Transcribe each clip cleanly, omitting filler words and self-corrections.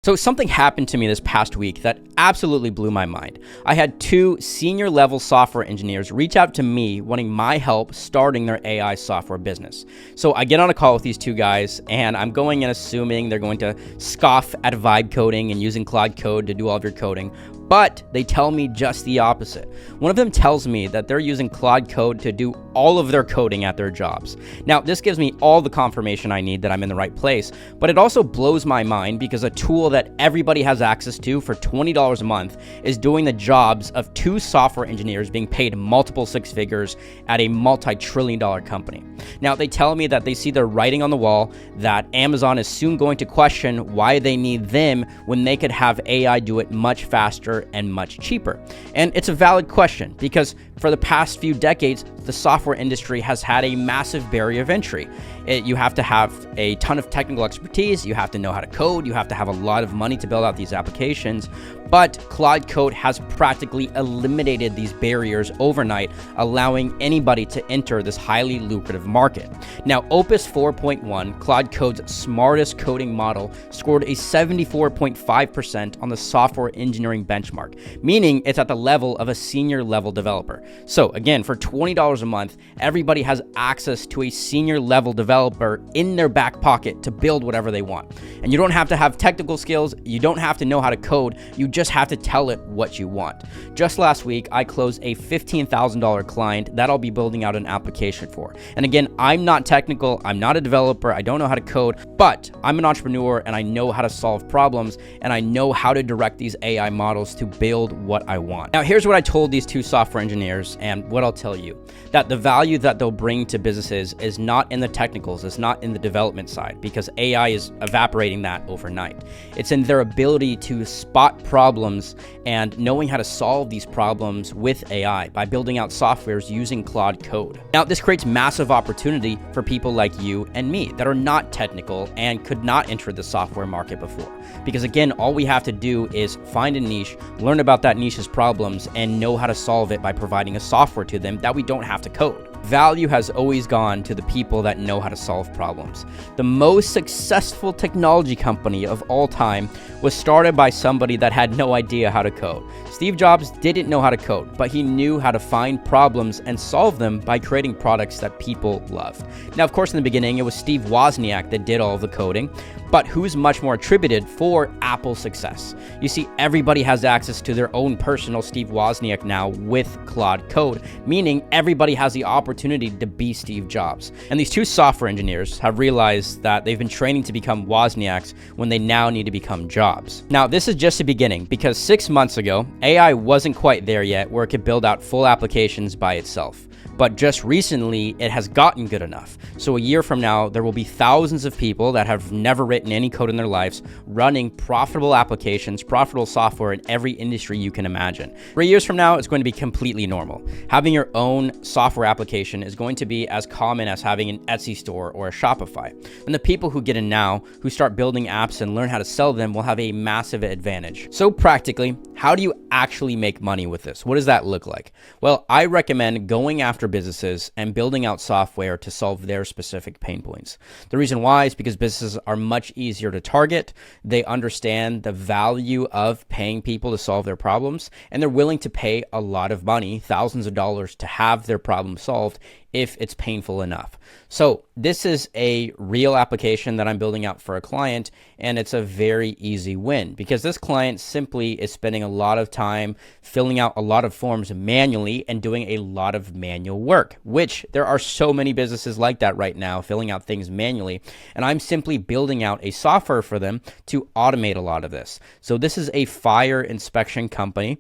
So something happened to me this past week that absolutely blew my mind. I had two senior level software engineers reach out to me wanting my help starting their AI software business. So I get on a call with these two guys and I'm going and assuming they're going to scoff at vibe coding and using Claude Code to do all of your coding. But they tell me just the opposite. One of them tells me that they're using Claude Code to do all of their coding at their jobs. Now, this gives me all the confirmation I need that I'm in the right place, but it also blows my mind because a tool that everybody has access to for $20 a month is doing the jobs of two software engineers being paid multiple six figures at a multi-trillion-dollar company. Now, they tell me that they see the writing on the wall that Amazon is soon going to question why they need them when they could have AI do it much faster and much cheaper. And it's a valid question because for the past few decades, the software industry has had a massive barrier of entry. You have to have a ton of technical expertise, you have to know how to code, you have to have a lot of money to build out these applications, but Claude Code has practically eliminated these barriers overnight, allowing anybody to enter this highly lucrative market. Now, Opus 4.1, Claude Code's smartest coding model, scored a 74.5% on the software engineering benchmark, meaning it's at the level of a senior level developer. So again, for $20 a month, everybody has access to a senior level developer in their back pocket to build whatever they want. And you don't have to have technical skills, you don't have to know how to code, you just have to tell it what you want. Just last week, I closed a $15,000 client that I'll be building out an application for. And again, I'm not technical, I'm not a developer, I don't know how to code, but I'm an entrepreneur and I know how to solve problems and I know how to direct these AI models to build what I want. Now, here's what I told these two software engineers and what I'll tell you, that the value that they'll bring to businesses is not in the technicals, it's not in the development side because AI is evaporating that overnight. It's in their ability to spot problems and knowing how to solve these problems with AI by building out softwares using Claude Code. Now, this creates massive opportunity for people like you and me that are not technical and could not enter the software market before. Because again, all we have to do is find a niche, learn about that niche's problems, and know how to solve it by providing a software to them that we don't have to code. Value has always gone to the people that know how to solve problems. The most successful technology company of all time was started by somebody that had no idea how to code. Steve Jobs didn't know how to code, but he knew how to find problems and solve them by creating products that people loved. Now, of course, in the beginning, it was Steve Wozniak that did all of the coding, but who's much more attributed for Apple's success? You see, everybody has access to their own personal Steve Wozniak now with Claude Code, meaning everybody has the opportunity to be Steve Jobs. And these two software engineers have realized that they've been training to become Wozniaks when they now need to become Jobs. Now, this is just the beginning because 6 months ago, AI wasn't quite there yet where it could build out full applications by itself. But just recently, it has gotten good enough. So a year from now, there will be thousands of people that have never written any code in their lives running profitable applications, profitable software in every industry you can imagine. 3 years from now, it's going to be completely normal. Having your own software application is going to be as common as having an Etsy store or a Shopify. And the people who get in now, who start building apps and learn how to sell them, will have a massive advantage. So practically, how do you actually make money with this? What does that look like? Well, I recommend going after businesses and building out software to solve their specific pain points. The reason why is because businesses are much easier to target. They understand the value of paying people to solve their problems, and they're willing to pay a lot of money, thousands of dollars, to have their problem solved if it's painful enough. So this is a real application that I'm building out for a client, and it's a very easy win because this client simply is spending a lot of time filling out a lot of forms manually and doing a lot of manual work, which there are so many businesses like that right now, filling out things manually. And I'm simply building out a software for them to automate a lot of this. So this is a fire inspection company,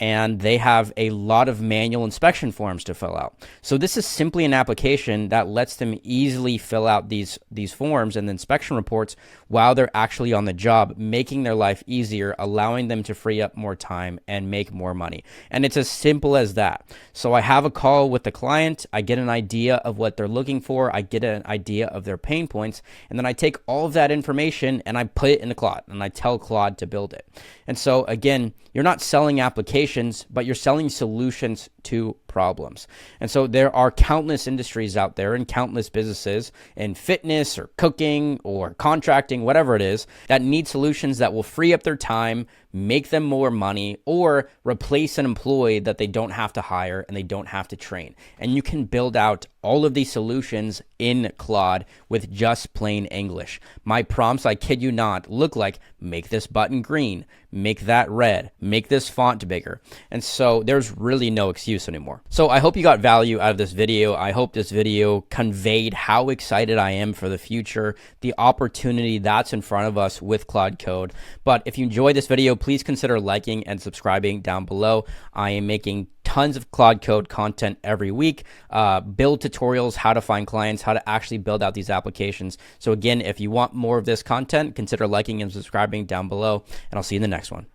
and they have a lot of manual inspection forms to fill out. So this is simply an application that lets them easily fill out these forms and the inspection reports while they're actually on the job, making their life easier, allowing them to free up more time and make more money. And it's as simple as that. So I have a call with the client, I get an idea of what they're looking for, I get an idea of their pain points, and then I take all of that information and I put it into Claude and I tell Claude to build it. And so again, you're not selling applications, but you're selling solutions to problems. And so there are countless industries out there and countless businesses in fitness or cooking or contracting, whatever it is, that need solutions that will free up their time, make them more money, or replace an employee that they don't have to hire and they don't have to train. And you can build out all of these solutions in Claude with just plain English. My prompts, I kid you not, look like make this button green, make that red, make this font bigger. And so there's really no excuse anymore. So I hope you got value out of this video. I hope this video conveyed how excited I am for the future, the opportunity that's in front of us with Claude Code. But if you enjoyed this video, please consider liking and subscribing down below. I am making tons of Claude Code content every week, build tutorials, how to find clients, how to actually build out these applications. So again, if you want more of this content, consider liking and subscribing down below, and I'll see you in the next one.